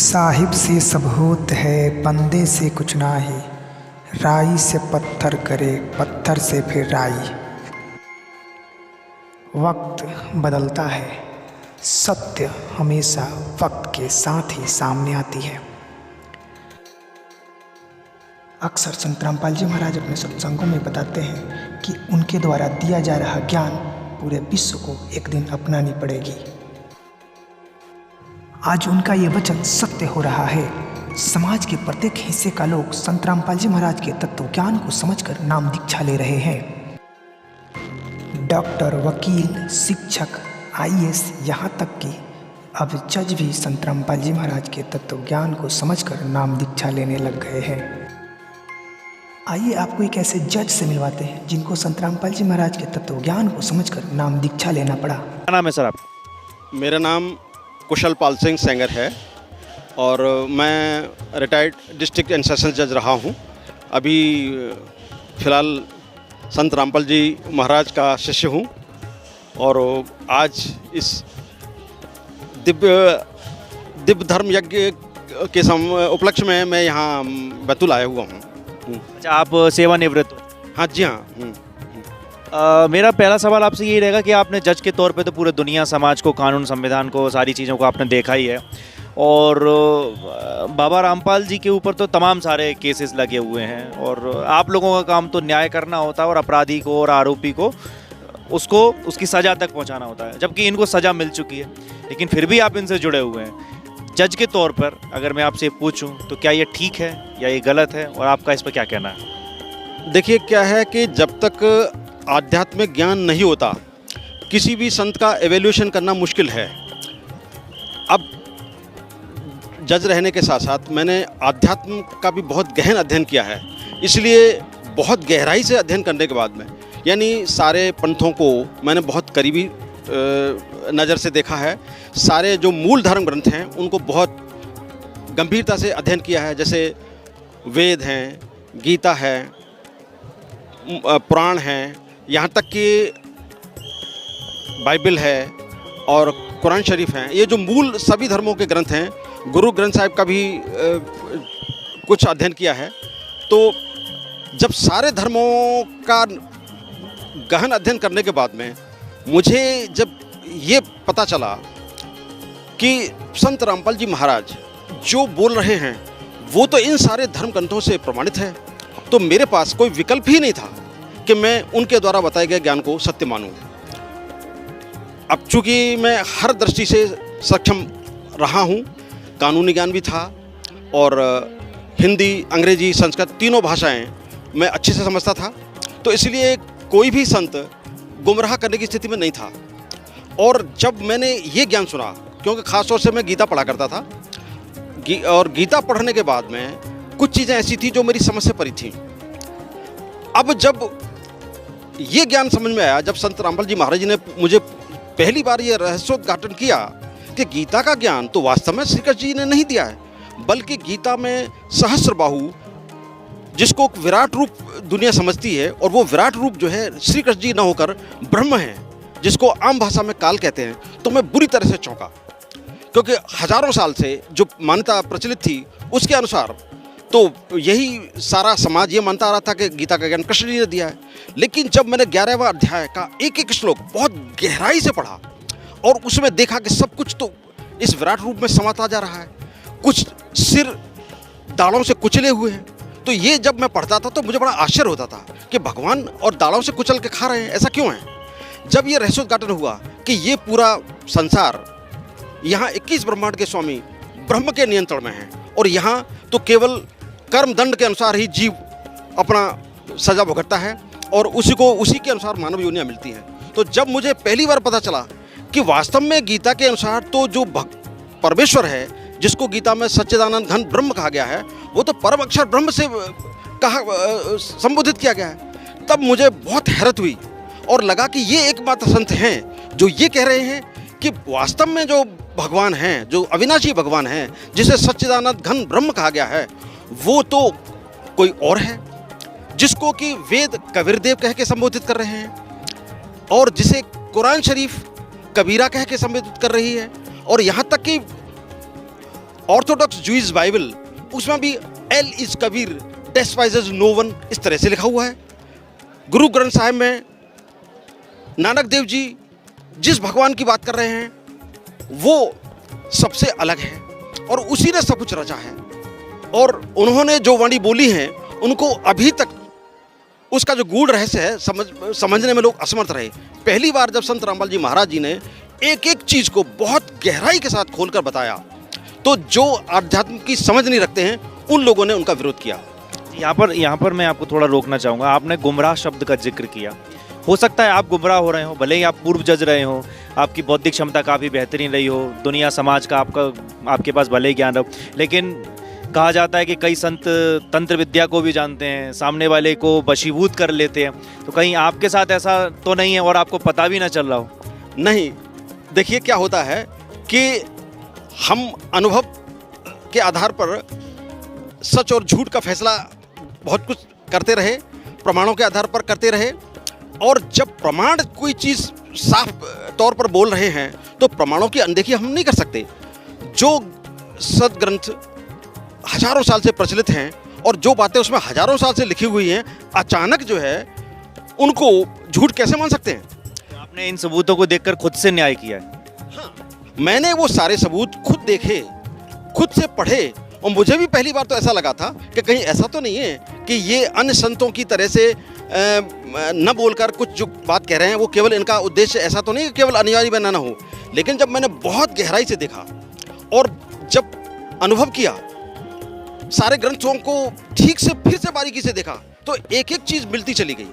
साहिब से सब होत है, बंदे से कुछ नाही। राई से पत्थर करे, पत्थर से फिर राई। वक्त बदलता है, सत्य हमेशा वक्त के साथ ही सामने आती है। अक्सर संत रामपाल जी महाराज अपने सत्संगों में बताते हैं कि उनके द्वारा दिया जा रहा ज्ञान पूरे विश्व को एक दिन अपनानी पड़ेगी। आज उनका ये वचन सत्य हो रहा है। समाज के प्रत्येक हिस्से का लोग संत रामपाल जी महाराज के तत्व ज्ञान को समझकर नाम दीक्षा ले रहे हैं। डॉक्टर, वकील, शिक्षक, आईएएस, यहाँ तक कि अब जज भी संत रामपाल जी महाराज के तत्व ज्ञान को समझकर नाम दीक्षा लेने लग गए हैं। आइए आपको एक ऐसे जज से मिलवाते हैं जिनको संत रामपाल जी महाराज के तत्व ज्ञान को समझकर नाम दीक्षा लेना पड़ा। क्या नाम है सर आप? मेरा नाम कुशल पाल सिंह सेंगर है और मैं रिटायर्ड डिस्ट्रिक्ट एंड सेशंस जज रहा हूँ। अभी फ़िलहाल संत रामपाल जी महाराज का शिष्य हूँ और आज इस दिव्य धर्म यज्ञ के उपलक्ष्य में मैं यहाँ बैतूल आया हुआ हूँ। अच्छा, आप सेवानिवृत्त हो? हाँ जी, हाँ। मेरा पहला सवाल आपसे यही रहेगा कि आपने जज के तौर पे तो पूरे दुनिया समाज को, कानून संविधान को, सारी चीज़ों को आपने देखा ही है और बाबा रामपाल जी के ऊपर तो तमाम सारे केसेस लगे हुए हैं और आप लोगों का काम तो न्याय करना होता है और अपराधी को और आरोपी को उसको उसकी सज़ा तक पहुंचाना होता है, जबकि इनको सज़ा मिल चुकी है, लेकिन फिर भी आप इनसे जुड़े हुए हैं। जज के तौर पर अगर मैं आपसे पूछूं तो क्या ये ठीक है या ये गलत है और आपका इस पर क्या कहना है? देखिए, क्या है कि जब तक आध्यात्मिक ज्ञान नहीं होता किसी भी संत का एवेल्यूशन करना मुश्किल है। अब जज रहने के साथ साथ मैंने अध्यात्म का भी बहुत गहन अध्ययन किया है, इसलिए बहुत गहराई से अध्ययन करने के बाद में यानी सारे पंथों को मैंने बहुत करीबी नज़र से देखा है। सारे जो मूल धर्म ग्रंथ हैं उनको बहुत गंभीरता से अध्ययन किया है, जैसे वेद हैं, गीता है, पुराण हैं, यहाँ तक कि बाइबल है और कुरान शरीफ हैं। ये जो मूल सभी धर्मों के ग्रंथ हैं, गुरु ग्रंथ साहिब का भी कुछ अध्ययन किया है। तो जब सारे धर्मों का गहन अध्ययन करने के बाद में मुझे जब ये पता चला कि संत रामपाल जी महाराज जो बोल रहे हैं वो तो इन सारे धर्म ग्रंथों से प्रमाणित है, तो मेरे पास कोई विकल्प ही नहीं था कि मैं उनके द्वारा बताए गए ज्ञान को सत्य मानूं। अब चूँकि मैं हर दृष्टि से सक्षम रहा हूं, कानूनी ज्ञान भी था और हिंदी, अंग्रेजी, संस्कृत तीनों भाषाएं मैं अच्छे से समझता था, तो इसलिए कोई भी संत गुमराह करने की स्थिति में नहीं था। और जब मैंने ये ज्ञान सुना, क्योंकि ख़ास तौर से मैं गीता पढ़ा करता था और गीता पढ़ने के बाद में कुछ चीज़ें ऐसी थी जो मेरी समझ से परी थी। अब जब ये ज्ञान समझ में आया, जब संत रामपाल जी महाराज जी ने मुझे पहली बार ये रहस्योद्घाटन किया कि गीता का ज्ञान तो वास्तव में श्री कृष्ण जी ने नहीं दिया है, बल्कि गीता में सहस्त्रबाहु, जिसको विराट रूप दुनिया समझती है, और वो विराट रूप जो है श्री कृष्ण जी न होकर ब्रह्म है, जिसको आम भाषा में काल कहते हैं, तो मैं बुरी तरह से चौंका। क्योंकि हजारों साल से जो मान्यता प्रचलित थी उसके अनुसार तो यही सारा समाज ये मानता आ रहा था कि गीता का ज्ञान कृष्ण जी ने दिया है। लेकिन जब मैंने 11वां अध्याय का एक एक श्लोक बहुत गहराई से पढ़ा और उसमें देखा कि सब कुछ तो इस विराट रूप में समाता जा रहा है, कुछ सिर दालों से कुचले हुए हैं, तो ये जब मैं पढ़ता था तो मुझे बड़ा आश्चर्य होता था कि भगवान और दालों से कुचल के खा रहे हैं, ऐसा क्यों है। जब ये रहस्योद्घाटन हुआ कि ये पूरा संसार, यहाँ 21 ब्रह्मांड के स्वामी ब्रह्म के नियंत्रण में है और यहाँ तो केवल कर्म दंड के अनुसार ही जीव अपना सजा भुगतता है और उसी के अनुसार मानव योनियाँ मिलती हैं। तो जब मुझे पहली बार पता चला कि वास्तव में गीता के अनुसार तो जो परमेश्वर है, जिसको गीता में सच्चिदानंद घन ब्रह्म कहा गया है, वो तो परम अक्षर ब्रह्म से संबोधित किया गया है, तब मुझे बहुत हैरत हुई और लगा कि ये एकमात्र संत हैं जो ये कह रहे हैं कि वास्तव में जो भगवान हैं, जो अविनाशी भगवान हैं, जिसे सच्चिदानंद घन ब्रह्म कहा गया है, वो तो कोई और है, जिसको कि वेद कबीरदेव कह के संबोधित कर रहे हैं और जिसे कुरान शरीफ कबीरा कह के संबोधित कर रही है, और यहाँ तक कि ऑर्थोडॉक्स जूइश बाइबल, उसमें भी एल इज कबीर डेस्पाइजेज नो वन, इस तरह से लिखा हुआ है। गुरु ग्रंथ साहिब में नानक देव जी जिस भगवान की बात कर रहे हैं वो सबसे अलग है और उसी ने सब कुछ रचा है, और उन्होंने जो वाणी बोली है उनको अभी तक उसका जो गूढ़ रहस्य है समझने में लोग असमर्थ रहे। पहली बार जब संत रामपाल जी महाराज जी ने एक एक चीज़ को बहुत गहराई के साथ खोलकर बताया, तो जो आध्यात्म की समझ नहीं रखते हैं उन लोगों ने उनका विरोध किया। यहाँ पर मैं आपको थोड़ा रोकना चाहूँगा। आपने गुमराह शब्द का जिक्र किया। हो सकता है आप गुमराह हो रहे हो, भले ही आप पूर्व जज रहे हो, आपकी बौद्धिक क्षमता काफ़ी बेहतरीन रही हो, दुनिया समाज का आपके पास भले ही ज्ञान रहो, लेकिन कहा जाता है कि कई संत तंत्र विद्या को भी जानते हैं, सामने वाले को वशीभूत कर लेते हैं। तो कहीं आपके साथ ऐसा तो नहीं है और आपको पता भी ना चल रहा हो? नहीं, देखिए क्या होता है कि हम अनुभव के आधार पर सच और झूठ का फैसला बहुत कुछ करते रहे, प्रमाणों के आधार पर करते रहे, और जब प्रमाण कोई चीज़ साफ तौर पर बोल रहे हैं तो प्रमाणों की अनदेखी हम नहीं कर सकते। जो सदग्रंथ हजारों साल से प्रचलित हैं और जो बातें उसमें हजारों साल से लिखी हुई हैं, अचानक जो है उनको झूठ कैसे मान सकते हैं? आपने इन सबूतों को देखकर खुद से न्याय किया है? हाँ, मैंने वो सारे सबूत खुद देखे, खुद से पढ़े, और मुझे भी पहली बार तो ऐसा लगा था कि कहीं ऐसा तो नहीं है कि ये अन्य संतों की तरह से न बोलकर कुछ जो बात कह रहे हैं वो केवल इनका उद्देश्य ऐसा तो नहीं कि केवल अनुयायी बनाना हो। लेकिन जब मैंने बहुत गहराई से देखा और जब अनुभव किया, सारे ग्रंथों को ठीक से फिर से बारीकी से देखा, तो एक एक चीज़ मिलती चली गई।